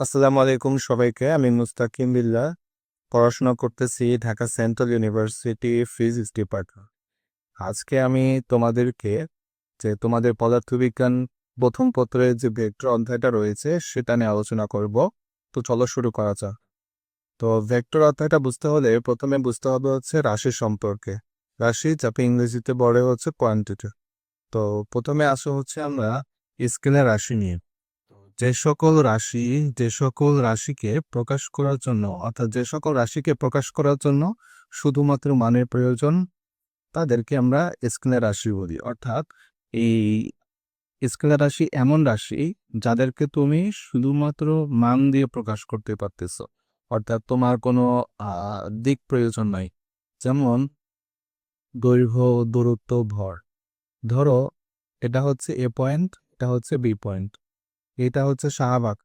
আসসালামু আলাইকুম সবাইকে। আমি মুস্তাকিম বিল্লাহ। পড়াশোনা করতেছি Dhaka central university physics department. আজকে আমি তোমাদেরকে তোমাদের পদার্থবিজ্ঞান প্রথম পত্রের যে ভেক্টর অধ্যায়টা রয়েছে সেটা নিয়ে আলোচনা করব। তো চলো শুরু করা যাক। তো ভেক্টর অধ্যায়টা বুঝতে হলে প্রথমে বুঝতে হবে হচ্ছে রাশি সম্পর্কে। রাশি যাকে ইংরেজিতে বলে হচ্ছে কোয়ান্টিটি। তো প্রথমে আসো হচ্ছে আমরা স্কেলার রাশি নিয়ে। যে সকল রাশিকে প্রকাশ করার জন্য অর্থাৎ যে সকল রাশিকে প্রকাশ করার জন্য শুধুমাত্র মানের প্রয়োজন তাদেরকে আমরা স্কেলার রাশি বলি। অর্থাৎ এই স্কেলার রাশি এমন রাশি যাদেরকে তুমি শুধুমাত্র মান দিয়ে প্রকাশ করতে পারতেছ, অর্থাৎ তোমার কোনো দিক প্রয়োজন নাই। যেমন দৈর্ঘ্য, দূরত্ব, ভর। ধরো এটা হচ্ছে এ পয়েন্ট, এটা হচ্ছে বি পয়েন্ট, এটা হচ্ছে শাহবাগ,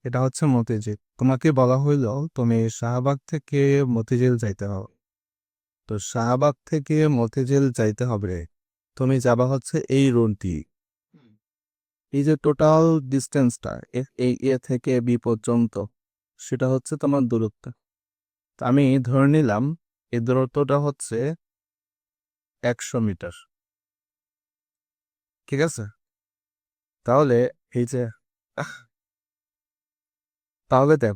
এটা হচ্ছে মতিঝিল। তোমাকে বলা হইলো তুমি শাহবাগ থেকে মতিঝিল যাইতে হবে। তো শাহবাগ থেকে মতিঝিল যাইতে হবে, তুমি যাবা হচ্ছে এই রুটটি। এই যে টোটাল ডিস্টেন্সটা এই এ থেকে বি পর্যন্ত, সেটা হচ্ছে তোমার দূরত্ব। তো আমি ধরে নিলাম এই দূরত্বটা হচ্ছে 100 মিটার। ঠিক আছে? তাহলে এই যে তাহলে দেখ,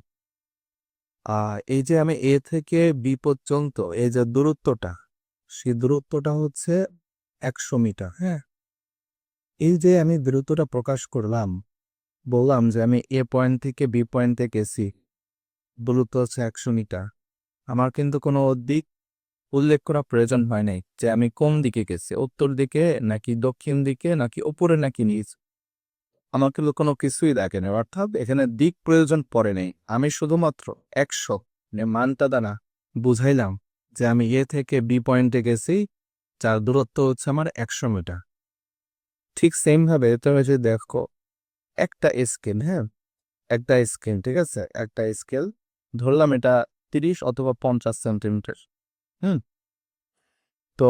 এই যে আমি এ থেকে বি পর্যন্ত এই যে দূরত্বটা, সেই দূরত্বটা হচ্ছে 100 মিটার। হ্যাঁ, এই যে আমি দূরত্বটা প্রকাশ করলাম, বললাম যে আমি এ পয়েন্ট থেকে বি পয়েন্টে গেছি, দূরত্ব হচ্ছে 100 মিটার। আমার কিন্তু কোনো দিক উল্লেখ করা প্রয়োজন হয় নাই যে আমি কোন দিকে গেছি, উত্তর দিকে নাকি দক্ষিণ দিকে নাকি উপরে নাকি নিচ। আমার কিন্তু কোনো কিছুই লাগে না, অর্থাৎ এখানে দিক প্রয়োজন পড়ে নেই। আমি শুধুমাত্র 100 মানটা দ্বারা বুঝাইলাম যে আমি এ থেকে বি পয়েন্টে গেছি, যার দূরত্ব হচ্ছে আমার 100 মিটার। ঠিক সেম ভাবে তুমি যদি দেখো একটা স্কেল, হ্যাঁ, একটা স্কেল, ঠিক আছে, একটা স্কেল ধরলাম এটা 30 অথবা 50 সেন্টিমিটার। হুম, তো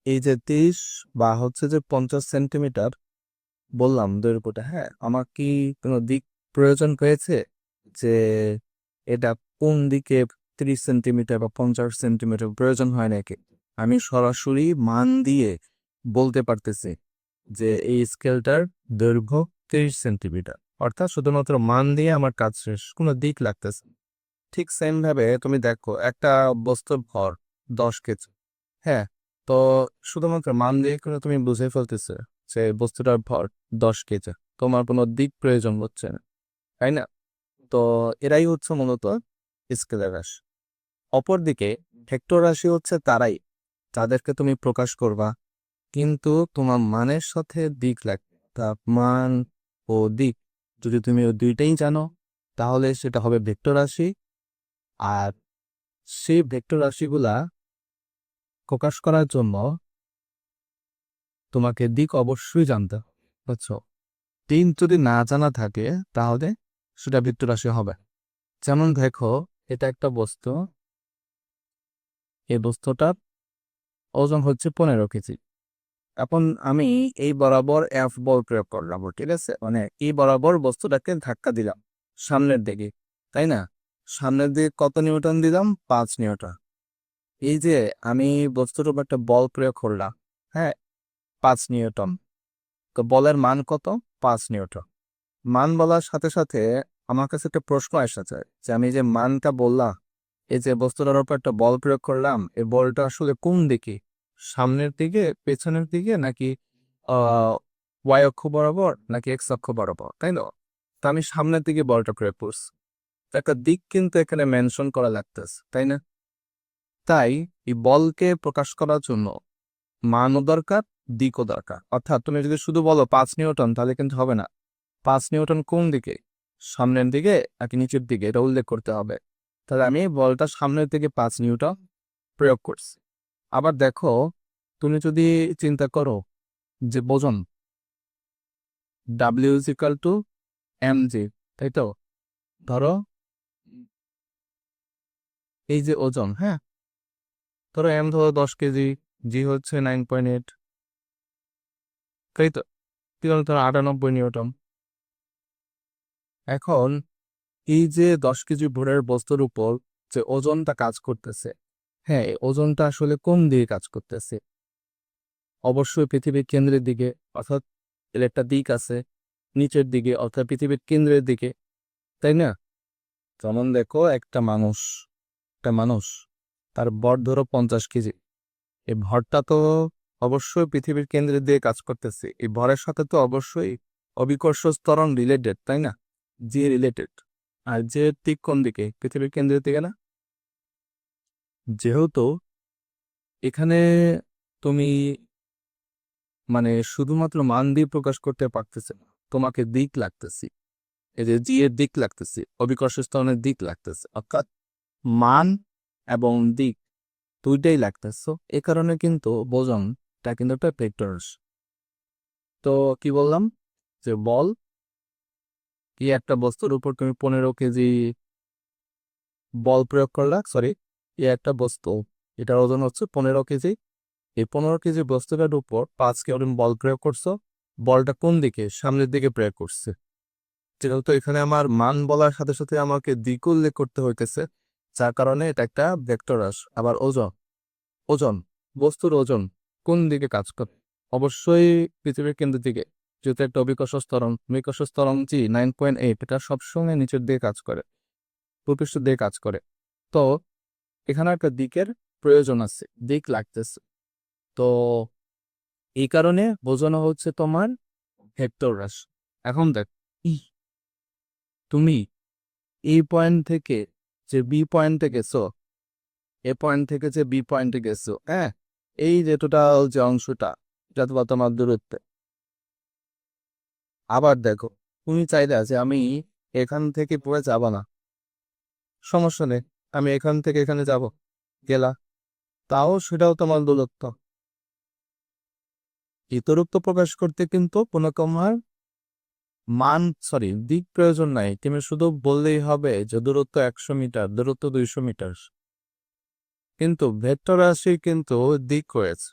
এই যে 30 বা হচ্ছে যে 50 সেন্টিমিটার বললাম দৈর্ঘ্যটা, হ্যাঁ, আমার কি কোনো দিক প্রয়োজন হয়েছে যে এটা কোন দিকে 30 সেন্টিমিটার বা 50 সেন্টিমিটার প্রয়োজন হয় নাকি? আমি সরাসরি মান দিয়ে বলতে পারতেছি যে এই স্কেলটার দৈর্ঘ্য 30 সেন্টিমিটার। অর্থাৎ শুধুমাত্র মান দিয়ে আমার কাজ শেষ, কোনো দিক লাগতেছে না। ঠিক সেম ভাবে তুমি দেখো একটা বস্তুর ভর 10 কেজি। হ্যাঁ, তো শুধুমাত্র মান দিয়ে করে তুমি বুঝে ফেলতেছে যে বস্তুটার ভর 10 কেজি। তোমার কোনো দিক প্রয়োজন হচ্ছে না, তাই না? তো এরাই হচ্ছে মূলত স্কেলার রাশি। অপরদিকে ভেক্টর রাশি হচ্ছে তারাই যাদেরকে তুমি প্রকাশ করবা, কিন্তু তোমার মানের সাথে দিক লাগবে। তা মান ও দিক যদি তুমি ওই দুইটাই জানো, তাহলে সেটা হবে ভেক্টর রাশি। আর সেই ভেক্টর রাশিগুলা প্রকাশ করার জন্য তোমাকে দিক অবশ্যই জানতে হবে, বুঝছো? দিক যদি না জানা থাকে তাহলে সেটা ভেক্টর রাশি হবে। যেমন দেখো, এটা একটা বস্তু, এই বস্তুটার ওজন হচ্ছে 15 কেজি। এখন আমি এই বরাবর এফ বল প্রয়োগ করলাম, ঠিক আছে, মানে এই বরাবর বস্তুটাকে ধাক্কা দিলাম সামনের দিকে, তাই না? সামনের দিকে কত নিউটন দিলাম? 5 নিউটন। এই যে আমি বস্তুর উপর একটা বল প্রয়োগ করলাম, হ্যাঁ, 5 নিউটন। তো বলের মান কত? 5 নিউটন। মান বলার সাথে সাথে আমার কাছে একটা প্রশ্ন এসেছে যে আমি যে মানটা বললাম, এই যে বস্তুটার উপর একটা বল প্রয়োগ করলাম, এই বলটা আসলে কোন দিকে, সামনের দিকে, পেছনের দিকে, নাকি ওয়াই অক্ষ বরাবর, নাকি এক্স অক্ষ বরাবর, তাই না? তা আমি সামনের দিকে বলটা প্রয়োগ করছি। তো একটা দিক কিন্তু এখানে মেনশন করা লাগতেছে, তাই না? তাই এই বলকে প্রকাশ করার জন্য মানও দরকার, দিকও দরকার। অর্থাৎ তুমি যদি শুধু বলো 5 নিউটন, তাহলে কিন্তু হবে না। 5 নিউটন কোন দিকে, সামনের দিকে নাকি নিচের দিকে, এটা উল্লেখ করতে হবে। তাহলে আমি বলটা সামনের দিকে 5 নিউটন প্রয়োগ করছি। আবার দেখো, তুমি যদি চিন্তা করো যে ওজন W is equal to M G, তাই তো? ধরো এই যে ওজন, হ্যাঁ, ধরো এম ধরো 10 কেজি, জি হচ্ছে 9.8, তাই তো? কি ধরো 98 নিউটন। এখন এই যে 10 কেজি ভরের বস্তুর উপর যে ওজনটা কাজ করতেছে, হ্যাঁ, এই ওজনটা আসলে কোন দিকে কাজ করতেছে? অবশ্যই পৃথিবীর কেন্দ্রের দিকে, অর্থাৎ এর একটা দিক আছে নিচের দিকে, অর্থাৎ পৃথিবীর কেন্দ্রের দিকে, তাই না? যেমন দেখো একটা মানুষ তার ভর ধরো 50 কেজি। এই ভরটা তো অবশ্যই পৃথিবীর কেন্দ্রের দিকে কাজ করতেছে। এই ভরের সাথে তো অবশ্যই অভিকর্ষ ত্বরণ রিলেটেড, তাই না? যে রিলেটেড। আর যে দিক কোন দিকে? পৃথিবীর কেন্দ্রের দিকে না? যেহেতু এখানে তুমি মানে শুধুমাত্র মান দিয়ে প্রকাশ করতে পারতেছে না, তোমাকে দিক লাগতেছে। এই যে জি এর দিক লাগতেছে, অভিকর্ষ ত্বরণের দিক লাগতেছে, অর্থাৎ মান এবং দিক দুইটাই লাগতেছে। এ কারণে কিন্তু বোঝনটা কিন্তু একটা ভেক্টর। তো কি বললাম যে বল কি একটা বস্তুর উপর তুমি 15 কেজি বল প্রয়োগ করলা, সরি, একটা বস্তু, এটার ওজন হচ্ছে 15 কেজি। এই 15 কেজি বস্তুটার উপর 5 কেজি বল প্রয়োগ করছো। বলটা কোন দিকে? সামনের দিকে প্রয়োগ করছে। যেহেতু এখানে আমার মান বলার সাথে সাথে আমাকে দিক উল্লেখ করতে হইতেছে, যার কারণে এটা একটা ভেক্টর রাশি। আবার ওজন, ওজন বস্তুর ওজন কোন দিকে কাজ করে? অবশ্যই পৃথিবীর কেন্দ্রের দিকে। যেহেতু একটা অভিকর্ষ ত্বরণ জি 9.8, এটা সবসময় নিচের দিকে কাজ করে, ভূপৃষ্ঠ দিয়ে কাজ করে। তো এখানে একটা দিকের প্রয়োজন আছে, দিক লাগতেছে। তো এই কারণে বোঝানো হচ্ছে তোমার ভেক্টর রাশি। এখন দেখ, তুমি এই পয়েন্ট থেকে যে বি পয়েন্টে গেছো, এ পয়েন্ট থেকে যে বি পয়েন্টে গেছো, হ্যাঁ, এই যে টোটাল যে অংশটা, এটা তোমার দূরত্বে। আবার দেখো, তুমি চাইলে যে আমি এখান থেকে পড়ে যাব না, সমস্যা নেই, আমি এখান থেকে এখানে যাব, গেলা, তাও সেটাও তোমার দূরত্ব। এই দূরত্ব প্রকাশ করতে কিন্তু কোনো তোমার দিক প্রয়োজন নাই। তুমি শুধু বললেই হবে যে দূরত্ব 100 মিটার, দূরত্ব 200 মিটার। কিন্তু ভেক্টর রাশি কিন্তু দিক রয়েছে,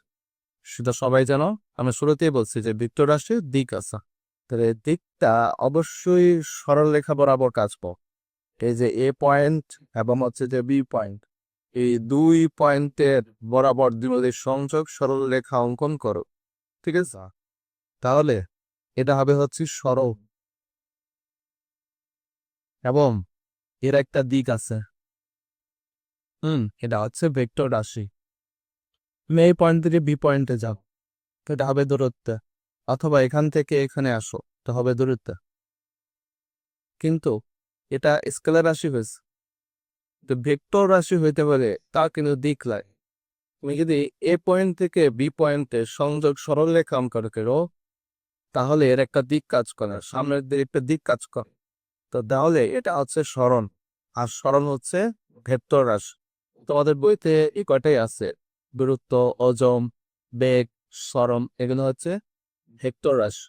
সেটা সবাই জানো। আমি শুরুতেই বলছি যে ভেক্টর রাশির দিক আছে। তাহলে দিকটা অবশ্যই সরলরেখা বরাবর কাজ পাও। এই যে এ পয়েন্ট এবং হচ্ছে যে বি পয়েন্ট, এই দুই পয়েন্টের বরাবর দ্বিমুখী সংযোগ সরলরেখা অঙ্কন করো, ঠিক আছে? তাহলে এটা হবে হচ্ছে সরল, এবং এর একটা দিক আছে। এটা হচ্ছে ভেক্টর রাশি। তুমি এই পয়েন্ট থেকে বি পয়েন্টে যাও, তো এটা হবে দূরত্ব। অথবা এখান থেকে এখানে আসো, তো হবে দূরত্ব। কিন্তু এটা স্কেলার রাশি হয়েছে, তো ভেক্টর রাশি হইতে পারে তা কিন্তু দিক লাগে। তুমি যদি এ পয়েন্ট থেকে বি পয়েন্টে সংযোগ সরলরেখা অঙ্কন করো, তাহলে এর একটা দিক কাজ করে, সামনের দিকে একটা দিক কাজ করে। তো তাহলে এটা হচ্ছে সরণ, আর সরণ হচ্ছে ভেক্টর রাশি। তোমাদের বইতে এই কয়টাই আছে, দূরত্ব, ওজন, বেগ, সরণ, এগুলো হচ্ছে ভেক্টর রাশি।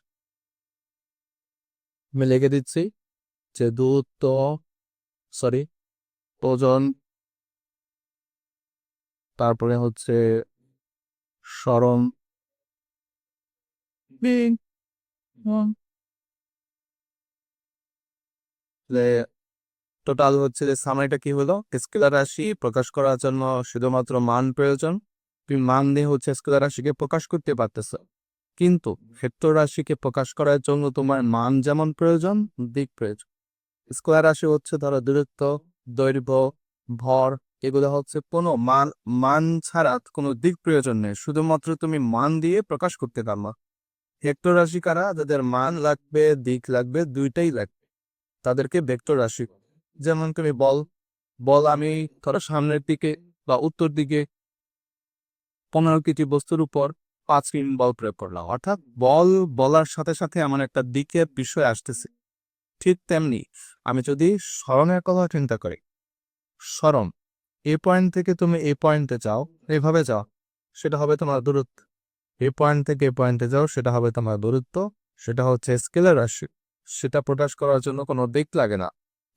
আমি লিখে দিচ্ছি যে দূরত্ব, সরি, ওজন, তারপরে হচ্ছে সরণ, বেগ, টোটাল হচ্ছে যে সামারিটা কি হলো, স্কেলার রাশি প্রকাশ করার জন্য শুধুমাত্র মান প্রয়োজন। তুমি মান দিয়ে হচ্ছে স্কেলার রাশিকে প্রকাশ করতে পারতেছ, কিন্তু ভেক্টর রাশিকে প্রকাশ করার জন্য তোমার মান যেমন প্রয়োজন, দিক প্রয়োজন। স্কয়ার রাশি হচ্ছে ধরো দূরত্ব, দৈর্ঘ্য, ভর, এগুলো হচ্ছে কোনো মান, মান ছাড়া কোনো দিক প্রয়োজন নেই, শুধুমাত্র তুমি মান দিয়ে প্রকাশ করতে পারবা। ভেক্টর রাশি কারা? যাদের মান লাগবে, দিক লাগবে, দুইটাই লাগবে, তাদেরকে ভেক্টর রাশি। যেমন তুমি বল, আমি ধরো সামনের দিকে বা উত্তর দিকে 15 কেজি বস্তুর উপর 5 কেজি বল প্রয়োগ করলাম, অর্থাৎ বল বলার সাথে সাথে আমার একটা দিকের বিষয় আসতেছে। ঠিক তেমনি আমি যদি সরণের কথা চিন্তা করি, সরণ, এ পয়েন্ট থেকে তুমি এ পয়েন্টে যাও, এভাবে যাও, সেটা হবে তোমার দূরত্ব। এ পয়েন্ট থেকে এ পয়েন্টে যাও, সেটা হবে তোমার দূরত্ব। সেটা হচ্ছে স্কেলার রাশি, সেটা প্রকাশ করার জন্য কোনো দিক লাগে না।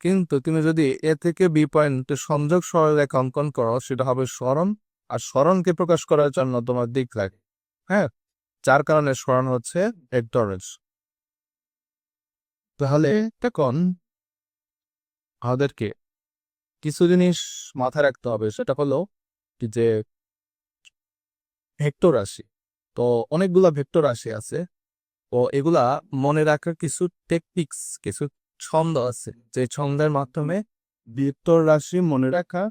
কিন্তু তুমি যদি এ থেকে বি পয়েন্টে সংযোগ সরলরেখা অঙ্কন করো, সেটা হবে সরণ। আর সরণকে প্রকাশ করার জন্য তোমার দিক লাগে, হ্যাঁ, যার কারণে সরণ হচ্ছে ভেক্টর রাশি। তাহলে দেখুন, আমাদেরকে কিছু জিনিস মাথায় রাখতে হবে, সেটা হলো কি যে ভেক্টর রাশি। তো অনেকগুলা ভেক্টর রাশি আছে। তো এগুলা মনে রাখার কিছু টেকনিক্স, কিছু ছন্দ আছে, যে ছন্দের মাধ্যমে ভেক্টর রাশি মনে রাখা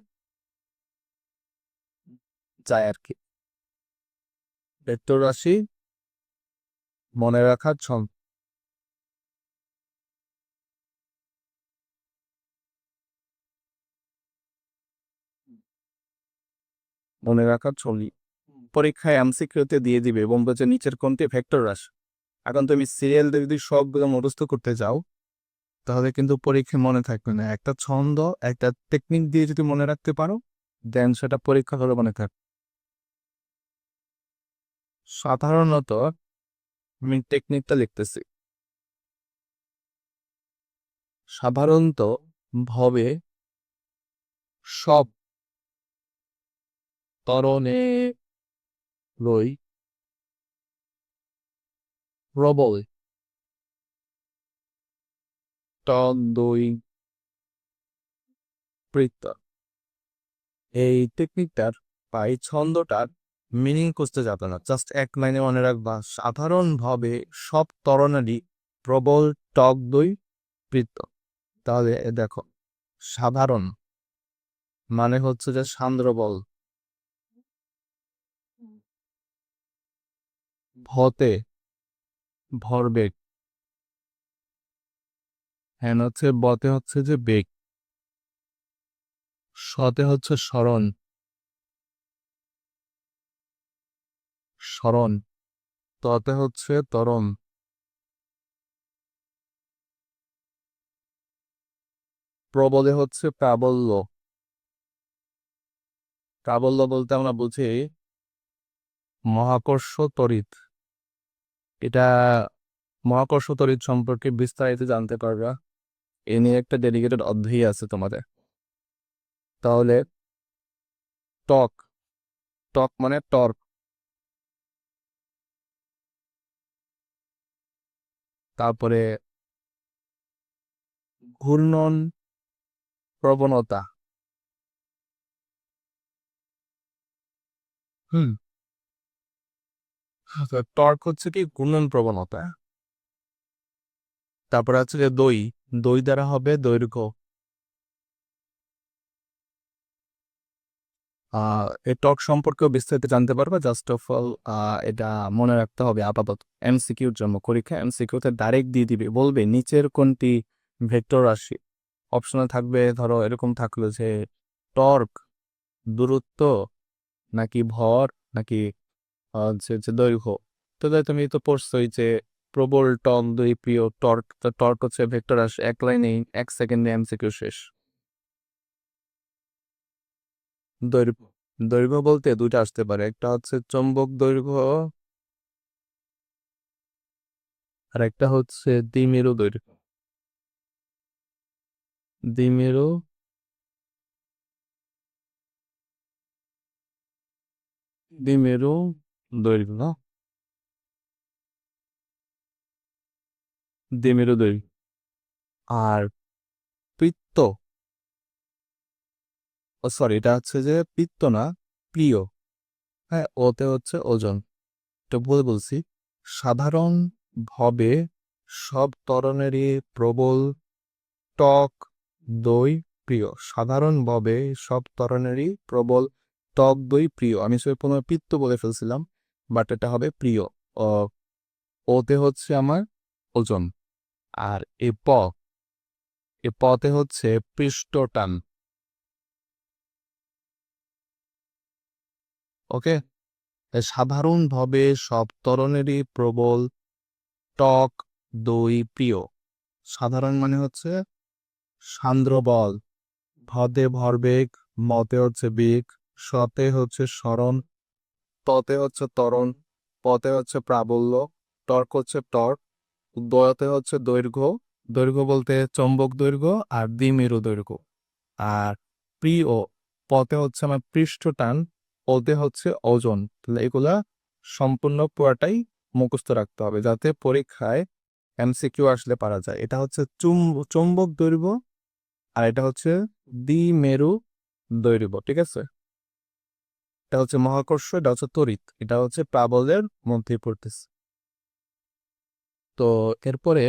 যায় আর কি। ভেক্টর রাশি মনে রাখার ছন্দ, মনে রাখার ছবি পরীক্ষায় এমসিকিউতে দিয়ে দিবে এবং বলছে নিচের কোনটি ভেক্টর রাশি। এখন তুমি সিরিয়াল দিয়ে যদি সবগুলো মুখস্থ করতে যাও, তাহলে কিন্তু পরীক্ষায় মনে থাকবে না। একটা ছন্দ, একটা টেকনিক দিয়ে যদি মনে রাখতে পারো, দেন সেটা পরীক্ষা করে মনে থাকবে। সাধারণত আমি টেকনিকটা লিখতেছি। সাধারণত ভাবে সব তরণেরই প্রবল তদ্বৈবৃত্ত। এই টেকনিকটার বা এই ছন্দটার মিনিং খুঁজতে যাবে না, জাস্ট এক লাইনে মনে রাখবা, সাধারণভাবে সব তরণেরই প্রবল টক দই বৃত্ত। তাহলে দেখো, সাধারণ মানে হচ্ছে যে সান্দ্র বল, ভতে ভরবেগ, হ্যান হচ্ছে বতে হচ্ছে যে বেগ, সতে হচ্ছে সরণ, সরণ, ততে হচ্ছে ত্বরণ, প্রবলে হচ্ছে প্রাবল্য। প্রাবল্য বলতে আমরা বুঝি মহাকর্ষ তড়িৎ। এটা মহাকর্ষ তড়িৎ সম্পর্কে বিস্তারিত জানতে পারবা, এ নিয়ে একটা ডেডিকেটেড অধ্যায় আছে তোমাদের। তাহলে টক, টক মানে টর্ক। তারপরে ঘূর্ণন প্রবণতা। হুম, টর্ক হচ্ছে কি ঘূর্ণন প্রবণতা। তারপরে হচ্ছে যে দই, দই দ্বারা হবে দৈর্ঘ্য। এই টর্ক সম্পর্কেও বিস্তারিত জানতে পারবা। জাস্ট অফ অল এটা মনে রাখতে হবে আপাতত এমসিকিউর জন্য। পরীক্ষা এমসিকিউতে ডাইরেক্ট দিয়ে দিবে, বলবে নিচের কোনটি ভেক্টর রাশি। অপশনে থাকবে, ধরো এরকম থাকলো যে টর্ক, দূরত্ব, নাকি ভর, নাকি হচ্ছে যে দৈর্ঘ্য। তো তুমি তো পড়ছোই যে প্রবল টর্ক দুই প্রিয় টর্ক, তো টর্ক হচ্ছে ভেক্টর রাশি। এক লাইনে 1 সেকেন্ডে এমসিকিউ শেষ। দৈর্ঘ্য, দৈর্ঘ্য বলতে দুইটা আসতে পারে, একটা হচ্ছে চৌম্বক দৈর্ঘ্য, আর একটা হচ্ছে দ্বিমেরু দৈর্ঘ্য। দ্বিমেরু, দ্বিমেরু দৈর্ঘ্য না, দ্বিমেরু দৈর্ঘ্য। আর বৃত্ত, ও সরি, এটা হচ্ছে যে বৃত্ত না, প্রিয়। হ্যাঁ, ওতে হচ্ছে ওজন। তো বলছি, সাধারণ ভাবে সব ত্বরণেরই প্রবল টক দই প্রিয়। সাধারণভাবে সব ত্বরণেরই প্রবল টক দই প্রিয়। আমি সে প্রথমে পিত্ত বলে ফেলছিলাম, বাট এটা হবে প্রিয়। ও, ওতে হচ্ছে আমার ওজন। আর এ পতে হচ্ছে পৃষ্ঠটান। ওকে, সাধারণভাবে সব ত্বরণেরই প্রবল টক দই প্রিয়। সাধারণ মানে হচ্ছে সান্দ্র বল, ভতে ভরবেগ, মতে হচ্ছে বেগ, সতে হচ্ছে সরণ, ততে হচ্ছে ত্বরণ, পতে হচ্ছে প্রাবল্য, টর্ক হচ্ছে টর্ক, দয়তে হচ্ছে দৈর্ঘ্য। দৈর্ঘ্য বলতে চৌম্বক দৈর্ঘ্য আর দ্বিমেরু দৈর্ঘ্য। আর প্রিয়, পতে হচ্ছে আমার পৃষ্ঠটান, ওতে হচ্ছে ওজন। তাহলে এগুলা সম্পূর্ণ পুরাটাই মুখস্থ রাখতে হবে, যাতে পরীক্ষায় এমসিকিউ আসলে পারা যায়। এটা হচ্ছে চুম্বক দৈর্ঘ্য, আর এটা হচ্ছে দ্বিমেরু দৈর্ঘ্য, ঠিক আছে? এটা হচ্ছে মহাকর্ষ, এটা হচ্ছে তড়িৎ, এটা হচ্ছে প্রাবল্যের মধ্যে পড়তেছে। তো এরপরে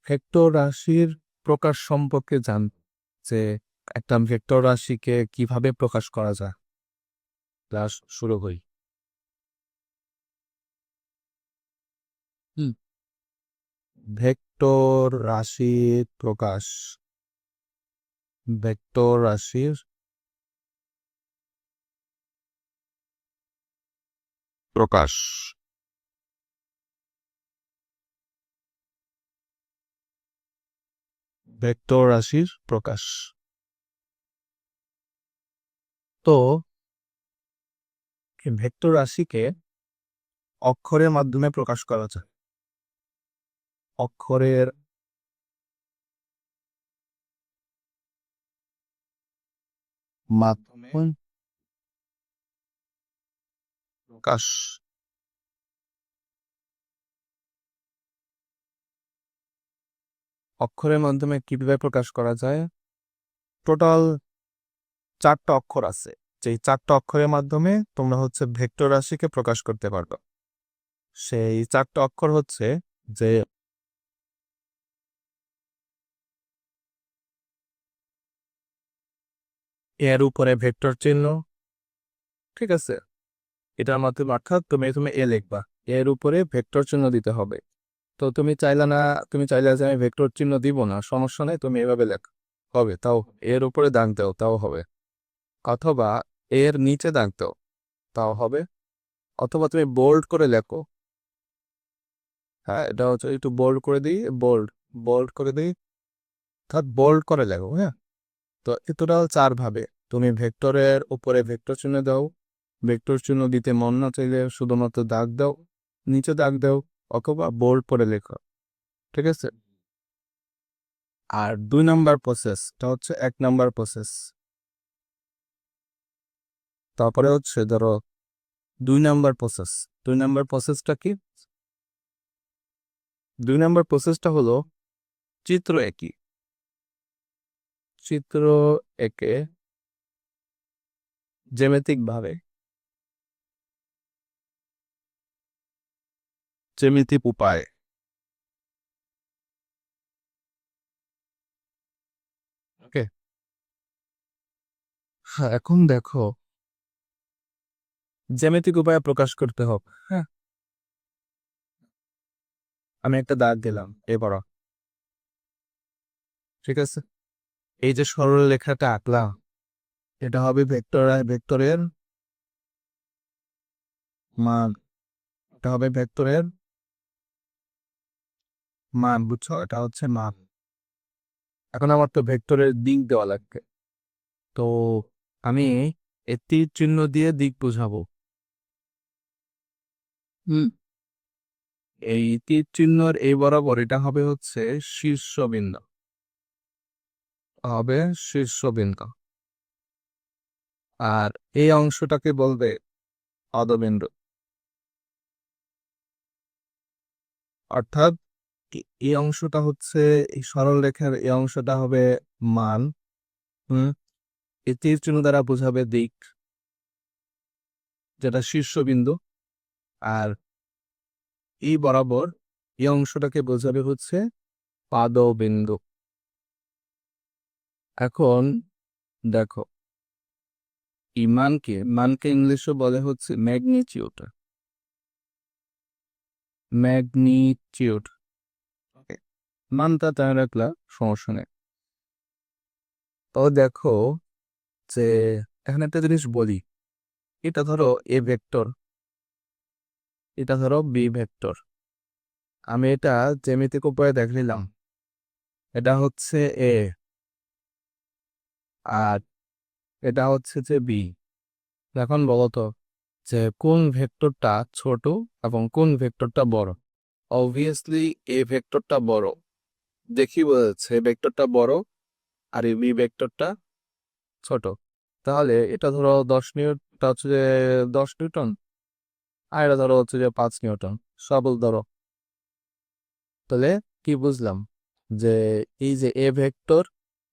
ভেক্টর রাশির প্রকাশ সম্পর্কে জান, যে একটা ভেক্টর রাশিকে কিভাবে প্রকাশ করা যায়। ক্লাস শুরু করি। ভেক্টর রাশির প্রকাশ। ভেক্টর রাশির প্রকাশ। ভেক্টর রাশির প্রকাশ। তো এই ভেক্টর রাশিকে অক্ষরের মাধ্যমে প্রকাশ করা যায়। অক্ষরের মাধ্যমে প্রকাশ। অক্ষরের মাধ্যমে কিভাবে প্রকাশ করা যায়? টোটাল 4টা অক্ষর আছে, যেই 4টা অক্ষরের মাধ্যমে তোমরা হচ্ছে ভেক্টর রাশিকে প্রকাশ করতে পারবে। সেই 4টা অক্ষর হচ্ছে যে এর উপরে ভেক্টর চিহ্ন, ঠিক আছে? এটার মাধ্যমে অর্থাৎ তুমি তুমি এ লিখবা, এর উপরে ভেক্টর চিহ্ন দিতে হবে। তো তুমি চাইলে না, তুমি চাইলে যে আমি ভেক্টর চিহ্ন দিব না, সমস্যা নেই, তুমি এভাবে লেখ, হবে তাও। এর উপরে দাগ দাও, তাও হবে। অথবা এর নিচে দাগ দাও, তাও হবে। অথবা তুমি বোল্ড করে লেখো। হ্যাঁ, এটা হচ্ছে একটু বোল্ড করে দিই, বোল্ড বোল্ড করে দিই, অর্থাৎ বোল্ড করে লেখো। হ্যাঁ, তো টোটাল 4 ভাবে তুমি ভেক্টরের উপরে ভেক্টর চিহ্ন দাও, ভেক্টর চিহ্ন দিতে মন না চাইলে শুধুমাত্র দাগ দাও, নিচে দাগ দাও, অথবা বোল্ড করে লেখো, ঠিক আছে? আর 2 নাম্বার প্রসেসটা হচ্ছে 1 নাম্বার প্রসেস। তারপরে হচ্ছে ধরো 2 নাম্বার প্রসেস। 2 নাম্বার প্রসেসটা কি? 2 নাম্বার প্রসেসটা হলো চিত্র একই। চিত্র একে জ্যামিতিক ভাবে, জ্যামিতিক উপায়। ওকে, হ্যাঁ, এখন দেখো জ্যামিতিক উপায়ে প্রকাশ করতে হবে। হ্যাঁ, আমি একটা দাগ দিলাম এবার, ঠিক আছে? এই যে সরল রেখাটা আঁকলাম, এটা হবে ভেক্টরের মান। এটা হবে ভেক্টরের মান, বুঝছো? এটা হচ্ছে মান। এখন আমার তো ভেক্টরের দিক দেওয়া লাগবে। তো আমি এই তীর চিহ্ন দিয়ে দিক বোঝাবো। হুম, এই তীর চিহ্নর এই বরাবর এটা হবে হচ্ছে শীর্ষবিন্দু, হবে শীর্ষবিন্দু। আর এই অংশটাকে বলবে অধবিন্দু। অর্থাৎ এই অংশটা হচ্ছে, এই সরল রেখার এই অংশটা হবে মান। হুম, এই তীর চিহ্ন দ্বারা বোঝাবে দিক, যেটা শীর্ষবিন্দু। আর এই বরাবর এই অংশটাকে বোঝাবে হচ্ছে পাদবিন্দু। এখন দেখো, এই মানকে ইংলিশে বলে হচ্ছে ম্যাগনিটিউড। ম্যাগনিটিউড, মানটা তাই রাখলা, সমস্যা নেই। তো দেখো যে এখানে একটা জিনিস বলি, এটা ধরো এ ভেক্টর, এটা ধরো বি ভেক্টর। আমি এটা জ্যামিতিক উপায়ে দেখ নিলাম, এটা হচ্ছে এ আর এটা হচ্ছে যে বি। এখন বলো তো যে কোন ভেক্টরটা ছোট এবং কোন ভেক্টরটা বড়? অবভিয়াসলি এ ভেক্টরটা বড়, দেখি বলেছে ভেক্টরটা বড় আর এই বি ভেক্টরটা ছোট। তাহলে এটা ধরো 10 নিউটন, হচ্ছে যে 10 নিউটন, আর এটা ধরো হচ্ছে যে 5 নিউটন, সবল ধরো। তাহলে কি বুঝলাম? যে এই যে এ ভেক্টর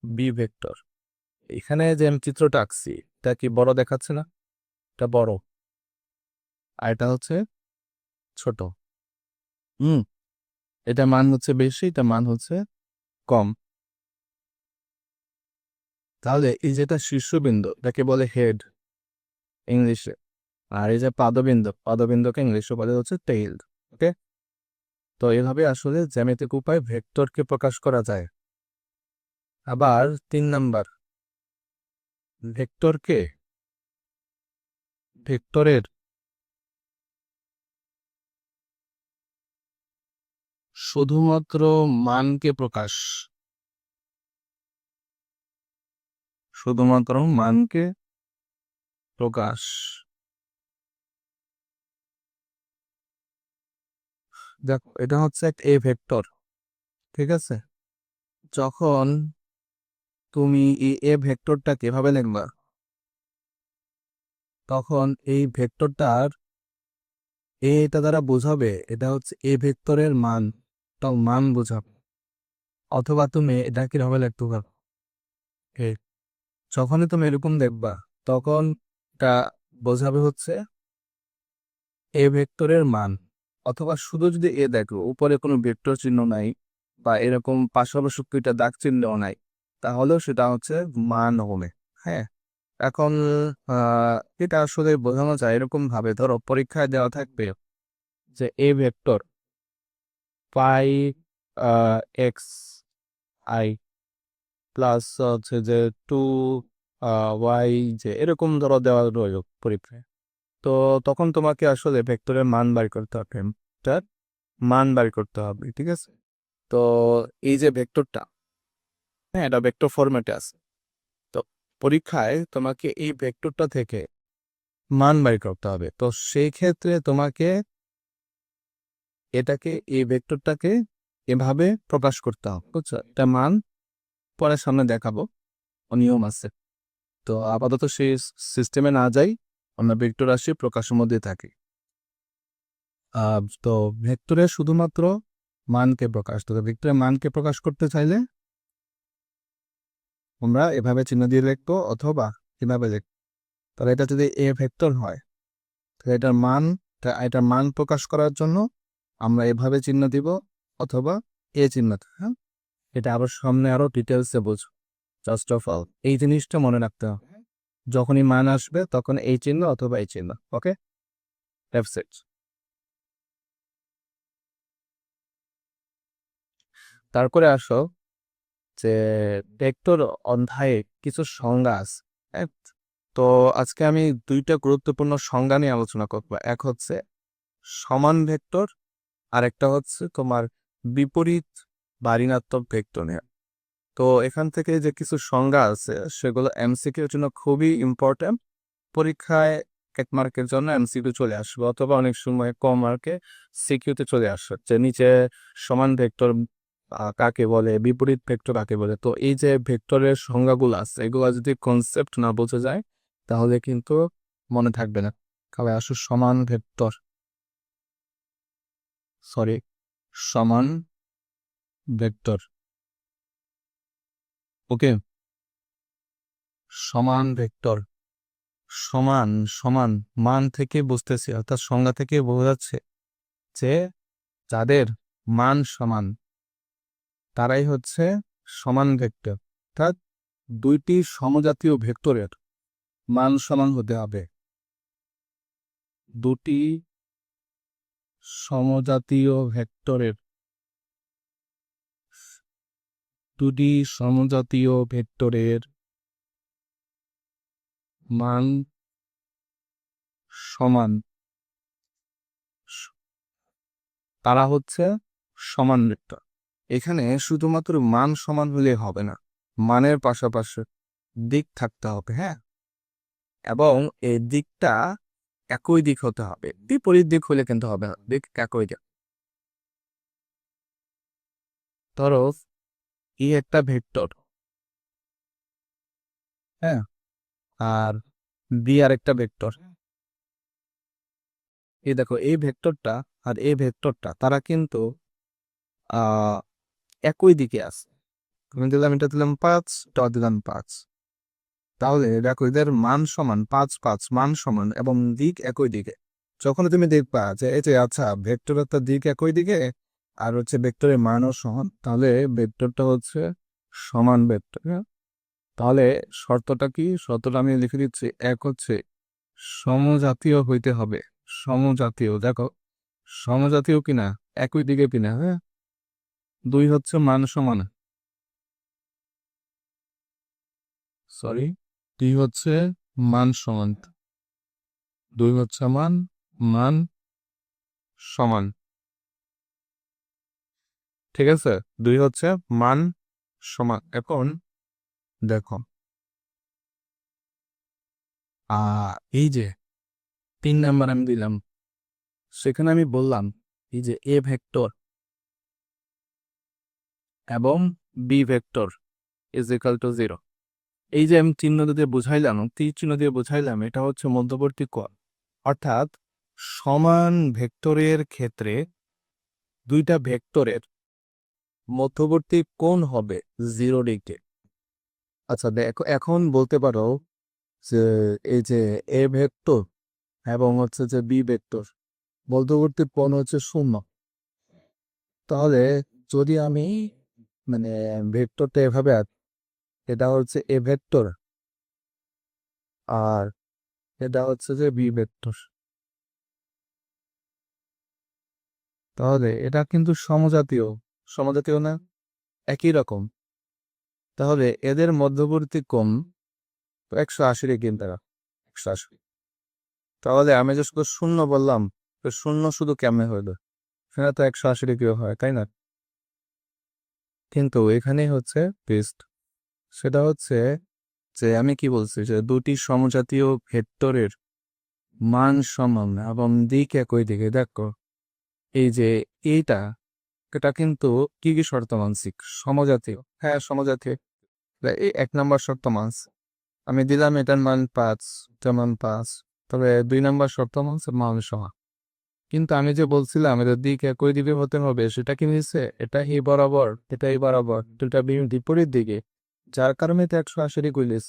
বি ভেক্টর, এখানে যে আমি চিত্রটা আঁকছি এটা কি বড় দেখাচ্ছে না? এটা বড় আর এটা হচ্ছে ছোট। হুম, এটা মান হচ্ছে বেশি, এটা মান হচ্ছে কম। তাহলে এই যেটা শীর্ষবিন্দু এটাকে বলে হেড ইংলিশে, আর এই যে পাদবিন্দুকে ইংলিশে বলে হচ্ছে টেইল। ওকে, তো এভাবে আসলে জ্যামিতিক উপায় ভেক্টরকে প্রকাশ করা যায়। আবার 3 নাম্বার, ভেক্টরের শুধুমাত্র মানকে প্রকাশ, শুধুমাত্র মানকে প্রকাশ। দেখো এটা হচ্ছে একটা এ ভেক্টর, ঠিক আছে? যখন তুমি এই এ ভেক্টরটাকে এভাবে লিখবা, তখন এই ভেক্টরটার এটা দ্বারা বোঝাবে এটা হচ্ছে এ ভেক্টরের মান, তাও মান বোঝাবে। অথবা তুমি এটা কিভাবে লিখতে পারো, এ, যখনই তুমি এরকম দেখবা তখন এটা বোঝাবে হচ্ছে এ ভেক্টরের মান। অথবা শুধু যদি এ দেখো উপরে কোনো ভেক্টর চিহ্ন নাই বা এরকম পাশাপাশি দুইটা দাগ চিহ্নও নাই, তাহলেও সেটা হচ্ছে মান হবে। হ্যাঁ, এখন এটা আসলে বোঝানো যায় এরকম ভাবে, ধরো পরীক্ষায় দেওয়া থাকবে যে A vector pi x I plus হচ্ছে যে 2 ওয়াই যে এরকম ধরো দেওয়া রইল পরীক্ষায়। তো তখন তোমাকে আসলে ভেক্টরের মান বের করতে হবে, তার মান বের করতে হবে, ঠিক আছে? তো এই যে ভেক্টরটা, হ্যাঁ এটা ভেক্টর ফরম্যাটে আছে। তো পরীক্ষায় তোমাকে এই ভেক্টরটা থেকে মান বের করতে হবে। তো সেই ক্ষেত্রে তোমাকে এই ভেক্টরটাকে এভাবে প্রকাশ করতে হবে, বুঝছো? এটা মান পরে সামনে দেখাবো, নিয়ম আছে। তো আপাতত সেই সিস্টেমে না যাই, আমরা ভেক্টর রাশি প্রকাশের মধ্যে থাকি। তো ভেক্টরের শুধুমাত্র মানকে প্রকাশ, তো ভেক্টরের মানকে প্রকাশ করতে চাইলে আমরা এভাবে চিহ্ন দিয়ে লিখবো অথবা এভাবে লিখবো। তাহলে এটা যদি এ ভেক্টর হয় তাহলে এটার মান প্রকাশ করার জন্য আমরা এভাবে চিহ্ন দিব অথবা এ চিহ্ন। হ্যাঁ, এটা আবার সামনে আরো ডিটেলসে বুঝো। জাস্ট অফ অল এই জিনিসটা মনে রাখতে হবে, যখনই মান আসবে তখন এই চিহ্ন অথবা এই চিহ্ন। ওকে, দ্যাটস ইট। তারপরে আসো যে ভেক্টর অধ্যায়ে কিছু সংজ্ঞা আছে। এক, তো আজকে আমি দুইটা গুরুত্বপূর্ণ সংজ্ঞা নিয়ে আলোচনা করবো। এক হচ্ছে সমান ভেক্টর, আর একটা হচ্ছে তোমার বিপরীত বা ঋণাত্মক ভেক্টর নিয়ে। তো এখান থেকে যে কিছু সংজ্ঞা আছে সেগুলো এমসিকিউর জন্য খুবই ইম্পর্টেন্ট। পরীক্ষায় 1 মার্কের জন্য এমসিকিউ চলে আসবে, অথবা অনেক সময় কম মার্কে সিকিউতে চলে আসবে যে নিচে সমান ভেক্টর কাকে বলে, বিপরীত ভেক্টর কাকে বলে। তো এই যে ভেক্টরের সংজ্ঞাগুলো আছে এগুলো যদি কনসেপ্ট না বোঝা যায় তাহলে কিন্তু মনে থাকবে না। তবে আসলে সমান ভেক্টর, ওকে, সমান ভেক্টর, সমান সমান মান থেকে বুঝতেছি, অর্থাৎ সংজ্ঞা থেকে বোঝা যাচ্ছে যে যাদের মান সমান তারাই হচ্ছে সমান ভেক্টর। অর্থাৎ দুইটি সমজাতীয় ভেক্টরের মান সমান হতে হবে। দুটি সমজাতীয় ভেক্টরের দুটি সমজাতীয় ভেক্টরের মান সমান, তারা হচ্ছে সমান ভেক্টর। এখানে শুধুমাত্র মান সমান হলে হবে না, মানের পাশাপাশি দিক থাকতে হবে। হ্যাঁ, এবং এই দিকটা একই দিক হতে হবে, বিপরীত দিক হলে কিন্তু হবে না, দিক একই দিক। ধরো এই একটা ভেক্টর, হ্যাঁ, আর বি আর একটা ভেক্টর। এই দেখো এই ভেক্টরটা আর এই ভেক্টরটা তারা কিন্তু একই দিকে আছে। আমি দিলাম, এটা দিলাম 5, এটা দিলাম 5। তাহলে দেখো এদের মান সমান, 5 5 মান সমান এবং দিক একই দিকে। যখন তুমি দেখবা যে এই যে আচ্ছা ভেক্টরের তো দিক একই দিকে আর হচ্ছে ভেক্টরের মানও সমান, তাহলে ভেক্টরটা হচ্ছে সমান ভেক্টর। হ্যাঁ? তাহলে শর্তটা কি? শর্তটা আমি লিখে দিচ্ছি। এক হচ্ছে সমজাতীয় হইতে হবে। সমজাতীয়, দেখো সমজাতীয় কিনা, একই দিকে কিনা। হ্যাঁ, 2 হচ্ছে মান সমান, সরি 2 হচ্ছে মান সমান, 2 হচ্ছে মান, মান সমান। ঠিক আছে, 2 হচ্ছে মান সমান। এখন দেখো এই যে 3 নাম্বার আমি দিলাম, সেখানে আমি বললাম এই যে এ ভেক্টর এবং B vector is equal to 0। এই যে আমি চিহ্ন দিয়ে বুঝাইলাম, তীর চিহ্ন দিয়ে বুঝাইলাম, এটা হচ্ছে মধ্যবর্তী কোণ। অর্থাৎ সমান ভেক্টরের ক্ষেত্রে দুইটা ভেক্টরের মধ্যবর্তী কোণ হবে 0 ডিগ্রি। আচ্ছা দেখো, এখন বলতে পারো যে এই যে এ ভেক্টর এবং হচ্ছে যে বি ভেক্টর মধ্যবর্তী কোণ হচ্ছে 0। তাহলে যদি আমি মানে ভেক্টরটা এভাবে এটা হচ্ছে এ ভেক্টর আর এটা হচ্ছে যে বি ভেক্টর, তাহলে এটা কিন্তু সমজাতীয়। সমজাতীয় না, একই রকম। তাহলে এদের মধ্যবর্তী কোণ 180 ডিগ্রি দ্বারা 180। তাহলে আমি যে শুধু 0 বললাম, তো 0 শুধু কেমনে হইলো? সেটা তো 180 ডিগ্রি হয়, তাই না? কিন্তু এখানে হচ্ছে টুইস্ট। সেটা হচ্ছে যে আমি কি বলছি যে দুটি সমজাতীয় ভেক্টরের মান সমান এবং দিক একই দিকে। দেখো এই যে এইটা, এটা কিন্তু কি কি শর্ত মানছি? সমজাতীয়, হ্যাঁ সমজাতীয়। এই 1 নাম্বার শর্ত মানছে, আমি দিলাম এটার মান 5, এটার মান 5। তবে 2 নাম্বার শর্ত মানছে মান সমান। কিন্তু আমি যে বলছিলাম এদের দিক একই দিকে হতে হবে, সেটা কি হয়েছে? এটা এই বরাবর, এটা এই বরাবর, দুটা বিপরীত দিকে, যার কারণে তো 180 ডিগ্রি লিস।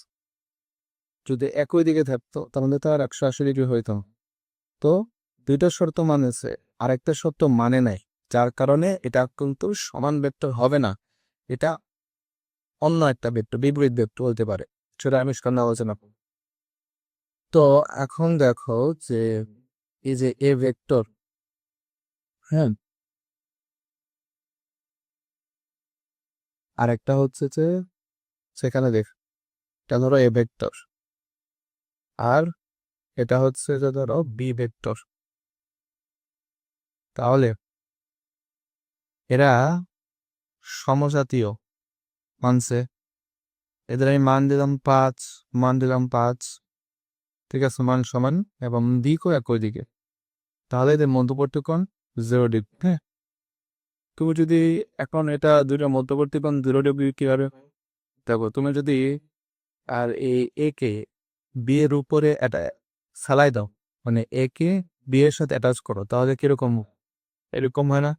যদি একই দিকে থাকতো তাহলে তো আর 180 ডিগ্রি হইতো না। তো দুইটা শর্ত মানেছে, আরেকটা শর্ত মানে নাই, যার কারণে এটা কিন্তু সমান ভেক্টর হবে না। এটা অন্য একটা ভেক্টর, বিপরীত ভেক্টর হতে পারে। সেটা আমি সামনে আলোচনা করব। তো এখন দেখো যে এই যে এ ভেক্টর, হ্যাঁ, আরেকটা হচ্ছে যে সেখানে দেখ, এটা ধরো এ ভেক্টর আর এটা হচ্ছে যে ধরো বি ভেক্টর। তাহলে এরা সমজাতীয় মানছে। এদের আমি মান দিলাম 5, মান দিলাম 5। ঠিক আছে, মান সমান এবং দিকও একই দিকে। তাহলে এদের মধ্যবর্তী কোণ 0 ডিগ্রি। হ্যাঁ, তুমি যদি এখন এটা দুইটা মধ্যবর্তী কোণ 0 ডিগ্রি কিভাবে? দেখো তুমি যদি আর এই এ কে বি এর উপরে এটা সালাই দাও, মানে এ কে বি এর সাথে অ্যাটাচ করো, তাহলে কিরকম? এরকম হয় না?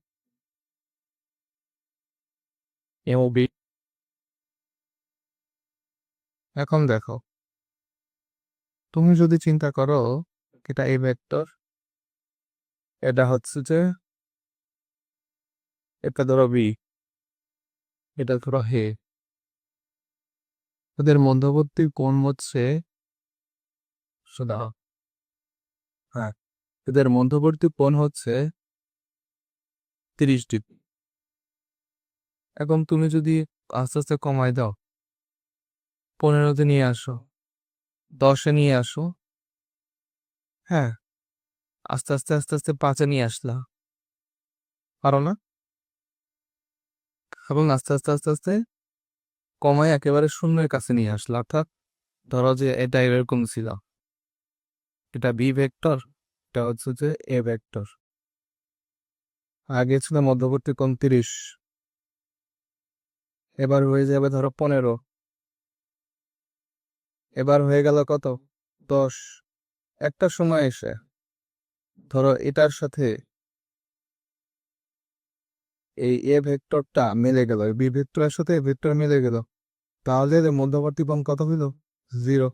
এ ও বি। এখন দেখো তুমি যদি চিন্তা করো, এটা এ ভেক্টর, এটা হচ্ছে যে এটা ধরো বি, এটা ধরো হে, ওদের মধ্যবর্তী কোণ হচ্ছে শোনা, হ্যাঁ, এদের মধ্যবর্তী কোণ হচ্ছে 30 ডিগ্রি। এখন তুমি যদি আস্তে আস্তে কমায় দাও, 15-তে নিয়ে আসো, 10-এ নিয়ে আসো, হ্যাঁ, আস্তে আস্তে আস্তে আস্তে 5-এ নিয়ে আসলা, পারো না? এবং আস্তে আস্তে আস্তে আস্তে কমায় একেবারে শূন্যের কাছে নিয়ে আসলা। অর্থাৎ ধরো যে এটা এরকম ছিল, এটা বি ভেক্টর, এটা হচ্ছে যে এ ভেক্টর। আগে ছিল মধ্যবর্তী কোণ 30, এবার হয়ে যাবে ধরো 15, এবার হয়ে গেল কত? 10। একটা সময় এসে ধরো এটার সাথে এই এ ভেক্টরটা মিলে গেল, বি ভেক্টরের সাথে এ ভেক্টর মিলে গেল, তাহলে এর মধ্যবর্তী কোণ কত হইল? 0,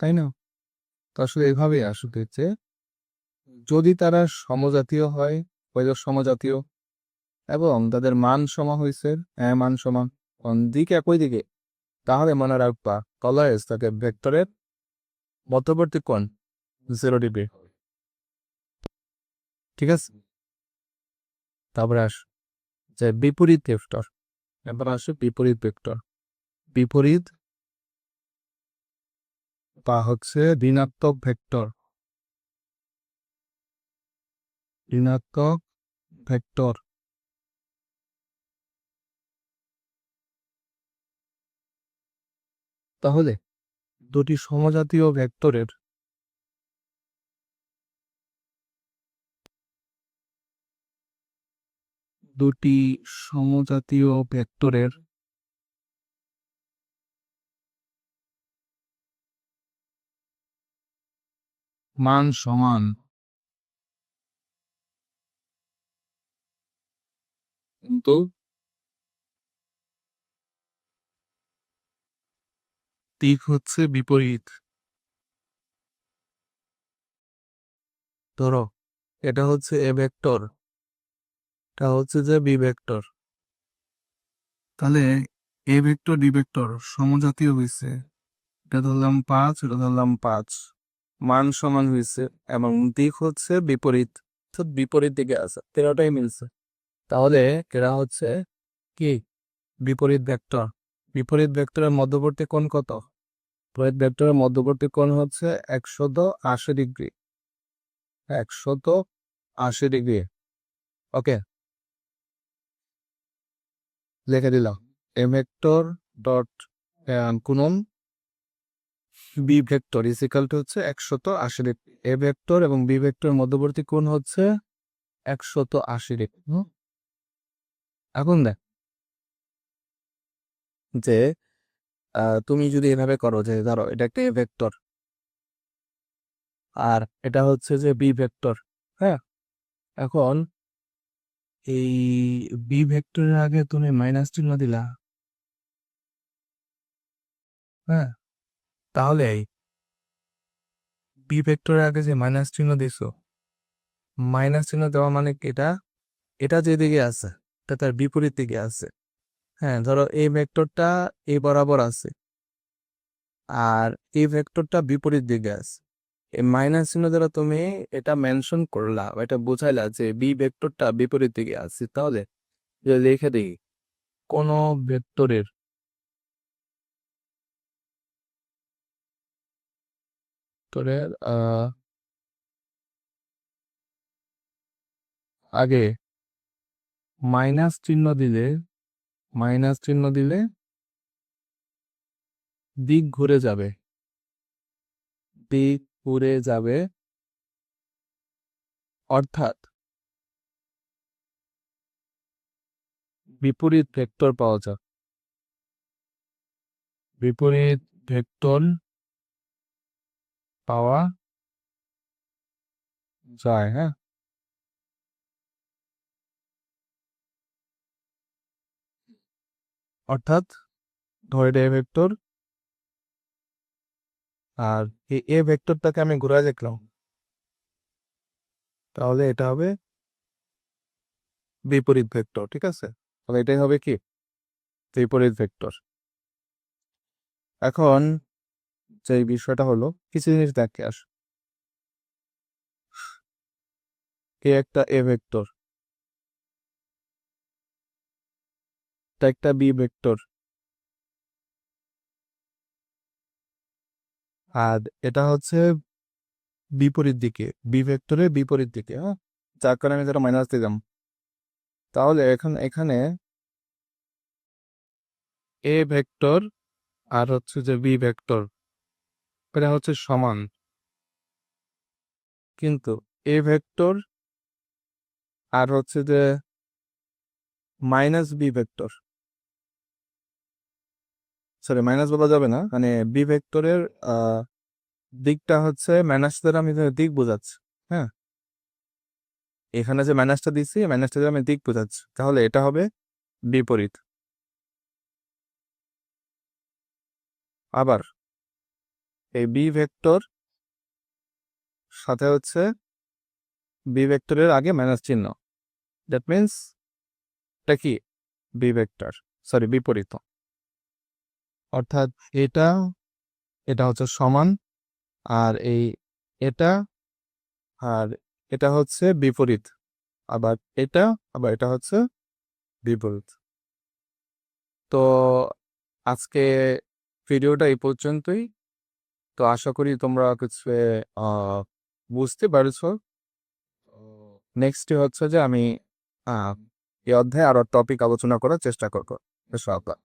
তাই না? তো আসলে এভাবেই আসলে যে যদি তারা সমজাতীয় হয়, সমজাতীয় এবং তাদের মান সমান হয়েছে, মান সমান, কোন দিক একই দিকে, তাহলে মনে রাখবা অলওয়েজ তাকে ভেক্টরের মধ্যবর্তী কোণ 0 ডিগ্রি। ঠিক আছে, তারপরে আস যে বিপরীত ভেক্টর। এবার আসে বিপরীত ভেক্টর। বিপরীত বা হচ্ছে ঋণাত্মক ভেক্টর। ঋণাত্মক ভেক্টর তাহলে দুটি সমজাতীয় ভেক্টরের দুটি সমজাতীয় ভেক্টরের মান সমান, কিন্তু দিক হচ্ছে বিপরীত। ধরো এটা হচ্ছে এ ভেক্টর, এটা হচ্ছে যে বি ভেক্টর, তাহলে এ ভেক্টর ডি ভেক্টর সমজাতীয় হয়েছে, এটা ধরলাম 5, এটা ধরলাম 5, মান সমান হয়েছে এবং দিক হচ্ছে বিপরীত, বিপরীত দিকে আছে, তেরোটাই মিলছে, তাহলে এরা হচ্ছে কি বিপরীত ভেক্টর। বিপরীত ভেক্টরের মধ্যবর্তী কোণ কত? বিপরীত ভেক্টরের মধ্যবর্তী কোণ হচ্ছে 180 ডিগ্রি, 180 ডিগ্রি। ওকে, লিখে দিলাম এ ভেক্টর ডট গুণন B vector is equal to হচ্ছে 180 ডিগ্রি। এ ভেক্টর এবং বি ভেক্টরের মধ্যবর্তী কোণ হচ্ছে 180 ডিগ্রি। এখন দেখ যে তুমি যদি এভাবে করো যে ধরো এটা একটা এ ভেক্টর আর এটা হচ্ছে যে বি ভেক্টর, হ্যাঁ, এখন এই বি ভেক্টরের আগে তুমি মাইনাস চিহ্ন দিলা, হ্যাঁ, তাহলে এই বি ভেক্টরের আগে যে মাইনাস চিহ্ন দিছো, মাইনাস চিহ্ন দেওয়া মানে কি, এটা এটা যেদিকে আছে এটা তার বিপরীত দিকে আছে। হ্যাঁ, ধরো এই ভেক্টরটা এই বরাবর আছে আর এই ভেক্টরটা বিপরীত দিকে আছে, এই মাইনাস চিহ্ন দ্বারা তুমি এটা মেনশন করলা, এটা বোঝাইলা যে বি ভেক্টরটা বিপরীত দিকে আছে। তাহলে যদি লিখে দিই কোন ভেক্টরের ভেক্টরের আগে মাইনাস চিহ্ন দিলে, মাইনাস চিহ্ন দিলে দিক ঘুরে যাবে, দিক ঘুরে যাবে, অর্থাৎ বিপরীত ভেক্টর পাওয়া যায়, বিপরীত ভেক্টর পাওয়া যায়। হ্যাঁ, অর্থাৎ ধরে এটা এ ভেক্টর আর এই এ ভেক্টরটাকে আমি ঘুরে দেখলাম, তাহলে এটা হবে বিপরীত ভেক্টর। ঠিক আছে, তাহলে এটাই হবে কি বিপরীত ভেক্টর। এখন যে বিষয়টা হলো কিছু জিনিস দেখে আস, এ একটা এ ভেক্টর, এটা একটা বি ভেক্টর, আর এটা হচ্ছে বিপরীত দিকে, বি ভেক্টরের বিপরীত দিকে, হ্যাঁ, যার কারণে আমি যেটা মাইনাস দিলাম। তাহলে এখন এখানে এ ভেক্টর আর হচ্ছে যে বি ভেক্টর এটা হচ্ছে সমান, কিন্তু এ ভেক্টর আর হচ্ছে যে minus B vector, sorry minus বলা যাবে না, মানে বি ভেক্টরের দিকটা হচ্ছে মাইনাস দ্বারা আমি দিক বোঝাচ্ছি, হ্যাঁ, এখানে যে মাইনাসটা দিচ্ছি মাইনাসটা দিয়ে আমি দিক বোঝাচ্ছি, তাহলে এটা হবে বিপরীত। আবার এই বি ভেক্টর সাথে হচ্ছে বি ভেক্টরের আগে মাইনাস চিহ্ন, দ্যাট মিনস এটা কি বি ভেক্টর, সরি বিপরীত। অর্থাৎ এটা এটা হচ্ছে সমান, আর এটা আর এটা হচ্ছে বিপরীত, আবার এটা হচ্ছে বিপরীত। তো আজকে ভিডিওটা এই পর্যন্তই। তো আশা করি তোমরা কিছু বুঝতে পারছো। নেক্সট হচ্ছে যে আমি এই অধ্যায়ে আরো টপিক আলোচনা করার চেষ্টা করবো ইনশাআল্লাহ।